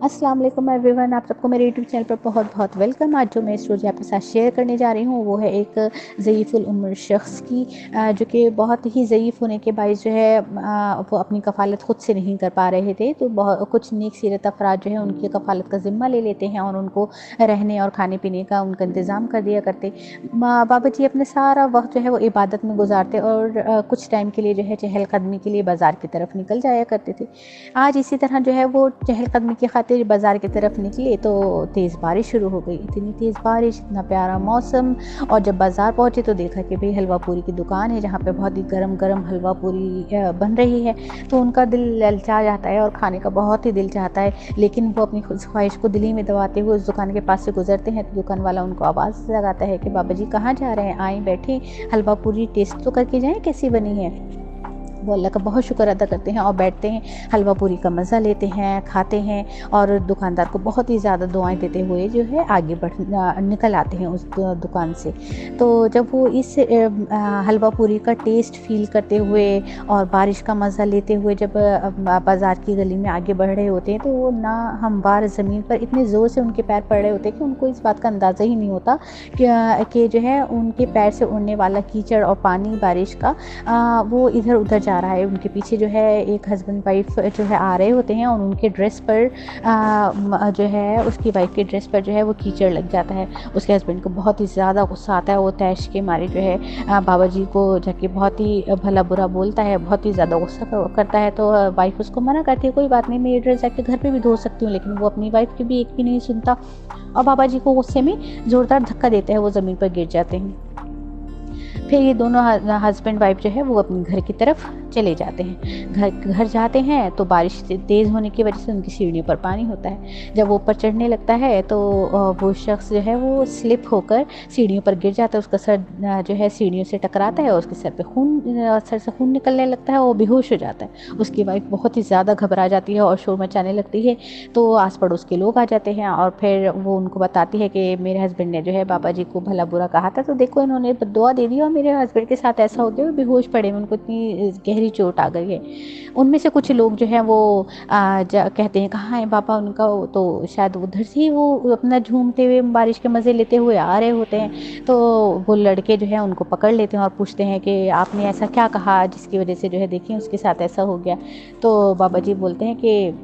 अस्सलाम वालेकुम एवरीवन, आप सबको मेरे यूट्यूब चैनल पर बहुत बहुत वेलकम। आज जो मैं स्टोरी आपके साथ शेयर करने जा रही हूँ वो है एक ज़ईफ़ुल उम्र शख्स की, जो कि बहुत ही ज़ईफ़ होने के बायस जो है वो अपनी कफ़ालत ख़ुद से नहीं कर पा रहे थे। तो बहुत कुछ नेक सीरत अफ़राद जो है उनकी कफ़ालत का ज़िम्मा ले लेते हैं और उनको रहने और खाने पीने का उनका इंतज़ाम कर दिया करते। बाबा जी अपने सारा वक्त जो है वो इबादत में गुजारते और कुछ टाइम के लिए जो है चहलकदमी के लिए बाज़ार की तरफ निकल जाया करते थे। आज इसी तरह जो है वो चहलकदमी की खातिर बाज़ार की तरफ निकले तो तेज़ बारिश शुरू हो गई। इतनी तेज़ बारिश, इतना प्यारा मौसम, और जब बाज़ार पहुँचे तो देखा कि भाई हलवा पूरी की दुकान है जहाँ पे बहुत ही गरम गरम हलवा पूरी बन रही है। तो उनका दिल ललचा जाता है और खाने का बहुत ही दिल चाहता है, लेकिन वो अपनी ख्वाहिश को दिल ही में दबाते हुए उस दुकान के पास से गुजरते हैं तो दुकान वाला उनको आवाज़ लगाता है कि बाबा जी कहाँ जा रहे हैं, आएँ बैठें, हलवा पूरी टेस्ट तो करके जाएँ कैसी बनी है। वो अल्लाह का बहुत शुक्र अदा करते हैं और बैठते हैं, हलवा पूरी का मज़ा लेते हैं, खाते हैं और दुकानदार को बहुत ही ज़्यादा दुआएं देते हुए जो है आगे निकल आते हैं उस दुकान से। तो जब वो इस हलवा पूरी का टेस्ट फ़ील करते हुए और बारिश का मज़ा लेते हुए जब बाज़ार की गली में आगे बढ़ रहे होते हैं तो वो ना हमवार ज़मीन पर इतने ज़ोर से उनके पैर पड़ रहे होते हैं कि उनको इस बात का अंदाज़ा ही नहीं होता कि जो है उनके पैर से उड़ने वाला कीचड़ और पानी बारिश का वो इधर उधर जा रहा है। उनके पीछे जो है एक हस्बैंड वाइफ जो है आ रहे होते हैं और उनके ड्रेस पर जो है उसकी वाइफ के ड्रेस पर जो है वो कीचड़ लग जाता है। उसके हस्बैंड को बहुत ही ज़्यादा गुस्सा आता है, वो तैश के मारे जो है बाबा जी को जाके बहुत ही भला बुरा बोलता है, बहुत ही ज़्यादा गुस्सा करता है। तो वाइफ उसको मना करती है, कोई बात नहीं, मैं ये ड्रेस जाके घर पे भी धो सकती हूँ, लेकिन वो अपनी वाइफ की भी एक भी नहीं सुनता और बाबा जी को गुस्से में ज़ोरदार धक्का देता है, वो ज़मीन पर गिर जाते हैं। फिर ये दोनों हस्बैंड वाइफ जो है वो अपने घर की तरफ चले जाते हैं। घर जाते हैं तो बारिश से तेज़ होने की वजह से उनकी सीढ़ियों पर पानी होता है। जब वो ऊपर चढ़ने लगता है तो वो शख्स जो है वो स्लिप होकर सीढ़ियों पर गिर जाता है, उसका सर जो है सीढ़ियों से टकराता है और उसके सर से खून निकलने लगता है और वो बेहोश हो जाता है। उसकी वाइफ बहुत ही ज़्यादा घबरा जाती है और शोर मचाने लगती है। तो आस पड़ोस के लोग आ जाते हैं और फिर वो उनको बताती है कि मेरे हस्बैंड ने जो है बाबा जी को भला बुरा कहा था, तो देखो इन्होंने दुआ दे दी और मेरे हस्बैंड के साथ ऐसा हो गया, वो बेहोश पड़े, उनको इतनी गहरी चोट आ गई है। उनमें से कुछ लोग जो हैं वो कहते हैं कहाँ है पापा उनका, तो शायद उधर से ही वो अपना झूमते हुए बारिश के मज़े लेते हुए आ रहे होते हैं। तो वो लड़के जो हैं उनको पकड़ लेते हैं और पूछते हैं कि आपने ऐसा क्या कहा जिसकी वजह से जो है देखिए उसके साथ ऐसा हो गया। तो बाबा जी बोलते हैं कि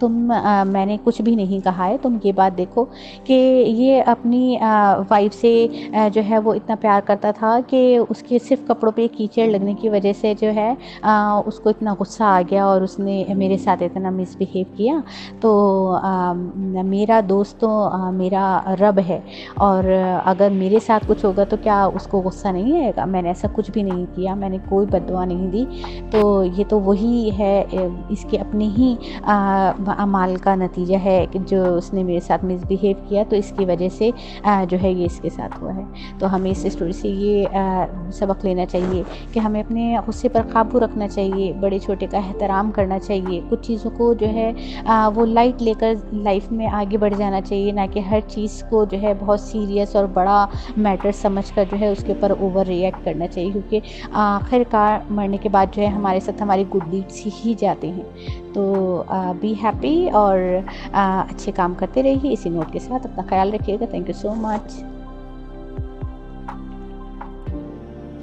मैंने कुछ भी नहीं कहा है, तुम ये बात देखो कि ये अपनी वाइफ से जो है वो इतना प्यार करता था कि उसके सिर्फ कपड़ों पे कीचड़ लगने की वजह से जो है उसको इतना गुस्सा आ गया और उसने मेरे साथ इतना मिसबिहेव किया। तो मेरा दोस्त तो मेरा रब है और अगर मेरे साथ कुछ होगा तो क्या उसको गुस्सा नहीं आएगा? मैंने ऐसा कुछ भी नहीं किया, मैंने कोई बद्दुआ नहीं दी। तो ये तो वही है, इसके अपने ही अमाल का नतीजा है कि जो उसने मेरे साथ मिसबिहेव किया, तो इसकी वजह से जो है ये इसके साथ हुआ है। तो हमें इस स्टोरी से ये सबक लेना चाहिए कि हमें अपने गुस्से पर काबू रखना चाहिए, बड़े छोटे का एहतराम करना चाहिए, कुछ चीज़ों को जो है वो लाइट लेकर लाइफ में आगे बढ़ जाना चाहिए, ना कि हर चीज़ को जो है बहुत सीरियस और बड़ा मैटर समझकर जो है उसके ऊपर ओवर रिएक्ट करना चाहिए, क्योंकि आखिरकार मरने के बाद जो है हमारे साथ हमारी गुड डीड्स ही जाते हैं। तो बी हैप्पी और अच्छे काम करते रहिए। इसी नोट के साथ अपना ख्याल रखिएगा। Thank you so much.